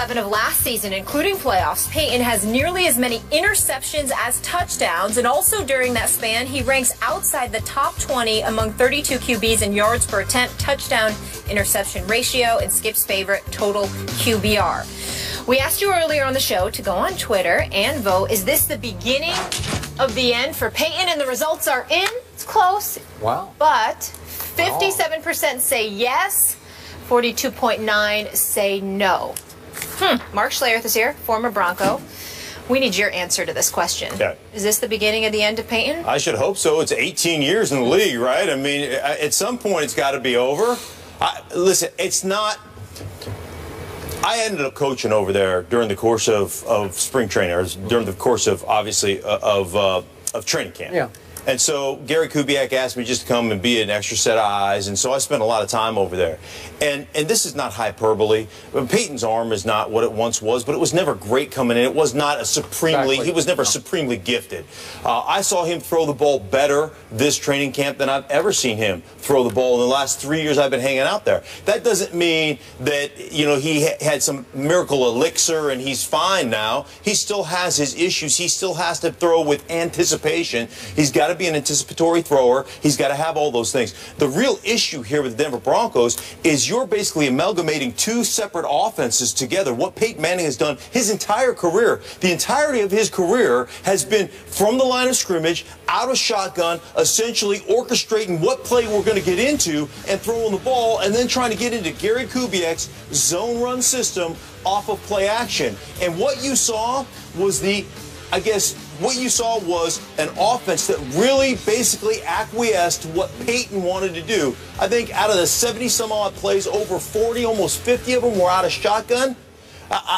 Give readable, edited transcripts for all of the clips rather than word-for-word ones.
11 of last season, including playoffs, Peyton has nearly as many interceptions as touchdowns, and also during that span, he ranks outside the top 20 among 32 QBs in yards per attempt, touchdown interception ratio, and Skip's favorite, total QBR. We asked you earlier on the show to go on Twitter and vote, is this the beginning of the end for Peyton? And the results are in. It's close. Wow. But 57% say yes, 42.9% say no. Mark Schlereth is here, former Bronco. We need your answer to this question. Okay. Is this the beginning of the end of Peyton? I should hope so. It's 18 years in the league, right? I mean, at some point it's got to be over. Listen, it's not. I ended up coaching over there during the course of spring training, or during the course of, obviously, of training camp. Yeah. And so Gary Kubiak asked me just to come and be an extra set of eyes, and so I spent a lot of time over there. And this is not hyperbole. Peyton's arm is not what it once was, but it was never great coming in. It was not a supremely, he was never supremely gifted. I saw him throw the ball better this training camp than I've ever seen him throw the ball in the last 3 years I've been hanging out there. That doesn't mean that, you know, he had some miracle elixir and he's fine now. He still has his issues. He still has to throw with anticipation. He's got to be an anticipatory thrower. He's got to have all those things. The real issue here with the Denver Broncos is you're basically amalgamating two separate offenses together. What Peyton Manning has done his entire career, the entirety of his career, has been from the line of scrimmage, out of shotgun, essentially orchestrating what play we're going to get into and throwing the ball, and then trying to get into Gary Kubiak's zone run system off of play action. And what you saw was what you saw was an offense that really basically acquiesced to what Peyton wanted to do. I think out of the 70-some-odd plays, over 40, almost 50 of them were out of shotgun.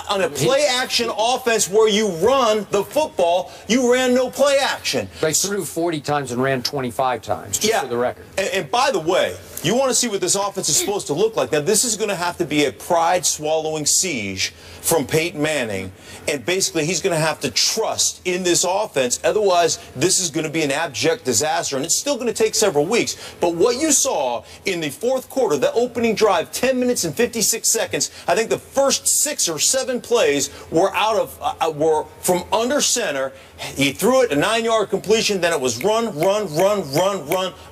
On a play-action offense where you run the football, you ran no play action. They threw 40 times and ran 25 times, just for the record. And by the way, you want to see what this offense is supposed to look like. Now, this is going to have to be a pride-swallowing siege from Peyton Manning, and basically he's going to have to trust in this offense. Otherwise, this is going to be an abject disaster, and it's still going to take several weeks. But what you saw in the fourth quarter, the opening drive, 10 minutes and 56 seconds, I think the first 6 or 7 plays were were from under center. He threw it a 9-yard completion, then it was run,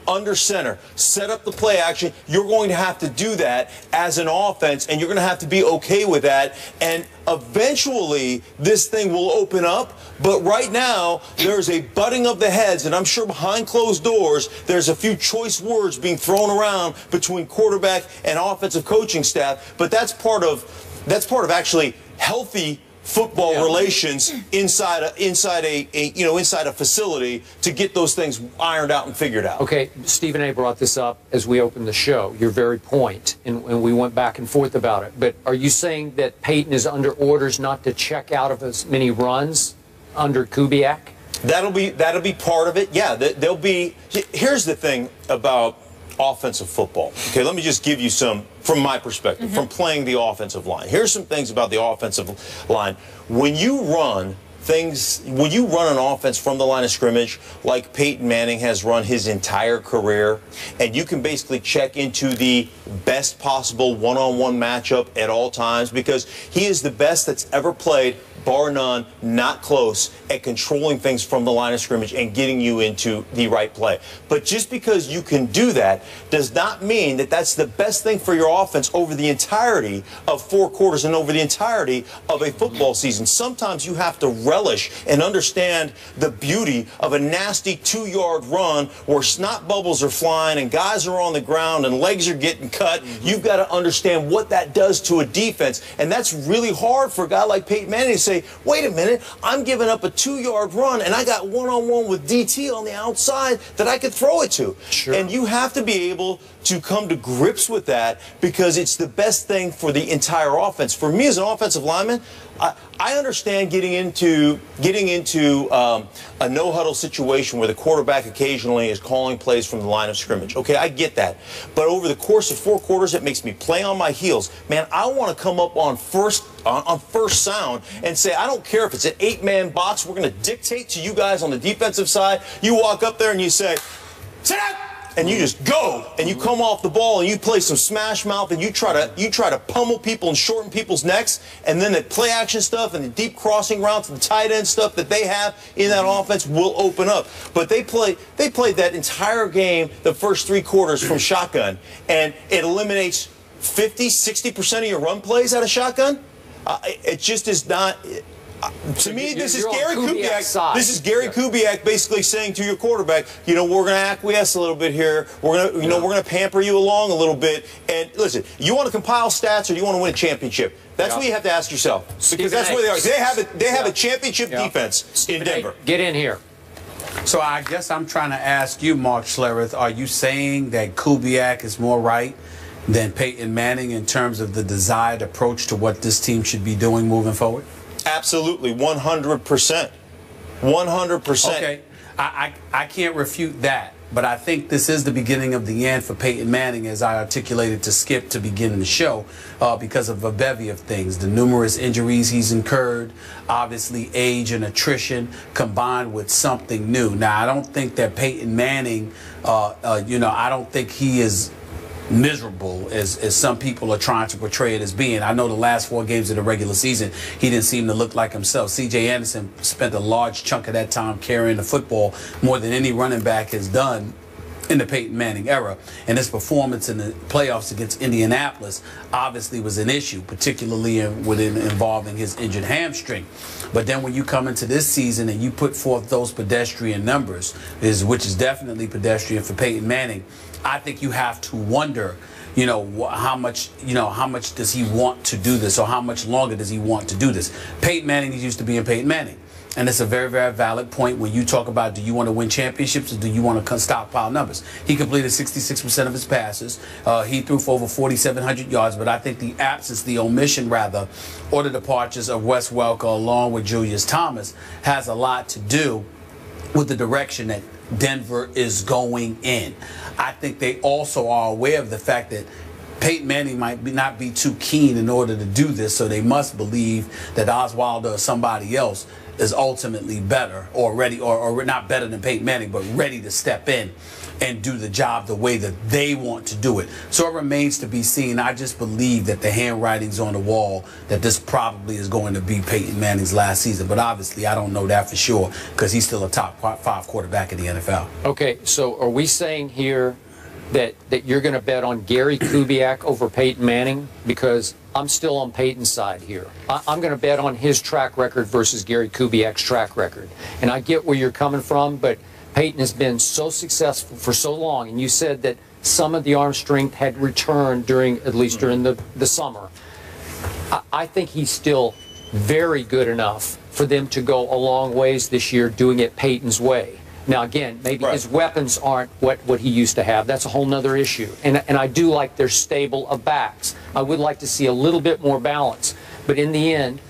under center. Set up the play action. You're going to have to do that as an offense, and you're going to have to be okay with that. And eventually, this thing will open up. But right now, there's a butting of the heads, and I'm sure behind closed doors, there's a few choice words being thrown around between quarterback and offensive coaching staff. But that's part of actually healthy football relations inside a facility to get those things ironed out and figured out. Okay, Stephen A. brought this up as we opened the show, your very point, and we went back and forth about it. But are you saying that Peyton is under orders not to check out of as many runs under Kubiak? That'll be part of it. Yeah, there'll be. Here's the thing about offensive football. Okay, let me just give you some from my perspective, from playing the offensive line. Here's some things about the offensive line. When you run an offense from the line of scrimmage like Peyton Manning has run his entire career, and you can basically check into the best possible one-on-one matchup at all times, because he is the best that's ever played, bar none, not close, at controlling things from the line of scrimmage and getting you into the right play. But just because you can do that does not mean that that's the best thing for your offense over the entirety of 4 quarters and over the entirety of a football season. Sometimes you have to relish and understand the beauty of a nasty 2-yard run where snot bubbles are flying and guys are on the ground and legs are getting cut. You've got to understand what that does to a defense, and that's really hard for a guy like Peyton Manning to say, wait a minute, I'm giving up a 2-yard run and I got one-on-one with DT on the outside that I could throw it to. Sure. And you have to be able to come to grips with that, because it's the best thing for the entire offense. For me as an offensive lineman, I understand getting into a no-huddle situation where the quarterback occasionally is calling plays from the line of scrimmage. Okay, I get that. But over the course of 4 quarters, it makes me play on my heels. Man, I want to come up on first sound and say, I don't care if it's an 8-man box. We're going to dictate to you guys on the defensive side. You walk up there and you say, sit down. and you just go, and you come off the ball, and you play some smash mouth, and you try to pummel people and shorten people's necks, and then the play action stuff and the deep crossing routes and the tight end stuff that they have in that offense will open up. But they played that entire game, the first 3 quarters from shotgun, and it eliminates 50–60% of your run plays out of shotgun. It just is not. To me, this is Gary Kubiak. This is Gary Kubiak basically saying to your quarterback, you know, we're going to acquiesce a little bit here. We're going to, we're going to pamper you along a little bit. And listen, you want to compile stats or do you want to win a championship? That's what you have to ask yourself, because that's where they are. They have a championship defense in Denver. Get in here. So I guess I'm trying to ask you, Mark Schlereth, are you saying that Kubiak is more right than Peyton Manning in terms of the desired approach to what this team should be doing moving forward? Absolutely, 100%. 100%. Okay, I can't refute that, but I think this is the beginning of the end for Peyton Manning, as I articulated to Skip to begin the show, because of a bevy of things. The numerous injuries he's incurred, obviously age and attrition, combined with something new. Now, I don't think that Peyton Manning, I don't think he is miserable as some people are trying to portray it as being. I know the last 4 games of the regular season, he didn't seem to look like himself. C.J. Anderson spent a large chunk of that time carrying the football more than any running back has done in the Peyton Manning era. And his performance in the playoffs against Indianapolis obviously was an issue, particularly involving his injured hamstring. But then when you come into this season and you put forth those pedestrian numbers, which is definitely pedestrian for Peyton Manning, I think you have to wonder, how much does he want to do this, or how much longer does he want to do this? Peyton Manning is used to being Peyton Manning. And it's a very, very valid point when you talk about, do you want to win championships or do you want to stockpile numbers? He completed 66% of his passes. He threw for over 4,700 yards. But I think the omission, or the departures of Wes Welker along with Julius Thomas has a lot to do with the direction that Denver is going in. I think they also are aware of the fact that Peyton Manning might not be too keen in order to do this, so they must believe that Osweiler or somebody else is ultimately better, or ready, or not better than Peyton Manning, but ready to step in and do the job the way that they want to do it. So it remains to be seen. I just believe that the handwriting's on the wall that this probably is going to be Peyton Manning's last season. But obviously, I don't know that for sure, because he's still a top 5 quarterback in the NFL. Okay, so are we saying here that you're going to bet on Gary Kubiak over Peyton Manning? Because I'm still on Peyton's side here. I'm going to bet on his track record versus Gary Kubiak's track record. And I get where you're coming from, but Peyton has been so successful for so long, and you said that some of the arm strength had returned at least during the summer. I think he's still very good enough for them to go a long ways this year doing it Peyton's way. Now, again, maybe his weapons aren't what he used to have. That's a whole nother issue. And I do like their stable of backs. I would like to see a little bit more balance. But in the end,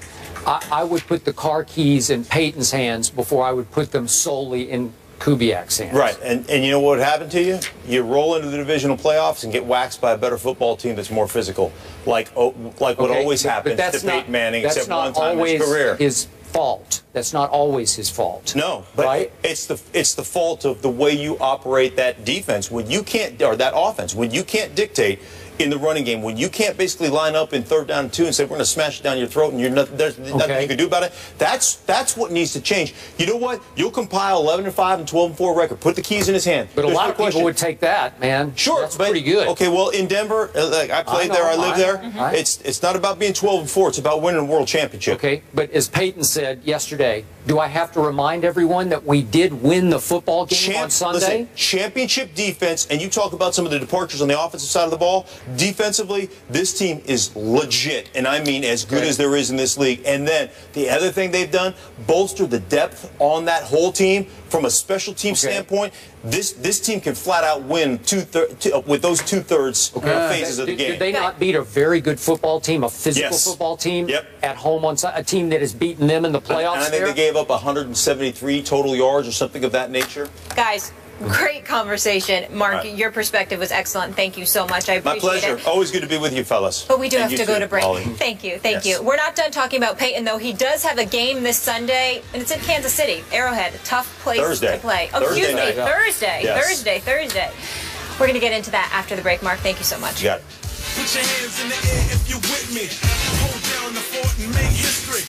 I would put the car keys in Peyton's hands before I would put them solely in Kubiak's hands. Right. And you know what would happen to you? You roll into the divisional playoffs and get waxed by a better football team that's more physical, like what always happens to Peyton Manning, except one time in his career. His fault. That's not always his fault. No, but it's the fault of the way you operate that defense when you can't, or that offense, when you can't dictate in the running game, when you can't basically line up in 3rd down and 2 and say we're going to smash it down your throat and there's nothing you can do about it. That's what needs to change. You know what? You'll compile 11-5 and 12-4 record. Put the keys in his hand. But a lot of people would take that, man. Sure, that's pretty good. Okay, well in Denver, like I played there, I lived there. It's not about being 12-4. It's about winning a world championship. Okay, but as Peyton said yesterday, do I have to remind everyone that we did win the football game on Sunday? Listen, championship defense, and you talk about some of the departures on the offensive side of the ball. Defensively, this team is legit, and I mean as good as there is in this league. And then the other thing they've done, bolster the depth on that whole team from a special team standpoint. This team can flat out win with those 2/3 phases of the game. Did they not beat a very good football team, a physical football team at home on a team that has beaten them in the playoffs? And I think they gave up 173 total yards or something of that nature. Guys, great conversation. Mark, your perspective was excellent. Thank you so much. I appreciate it. My pleasure. Always good to be with you, fellas. But we do have to go to break. Ollie. Thank you. Thank you. We're not done talking about Peyton, though. He does have a game this Sunday, and it's in Kansas City. Arrowhead, a tough place to play. Oh, excuse me. Thursday. Yes. Thursday. We're going to get into that after the break, Mark. Thank you so much. You got it. Put your hands in the air if you're with me. Hold down the fort and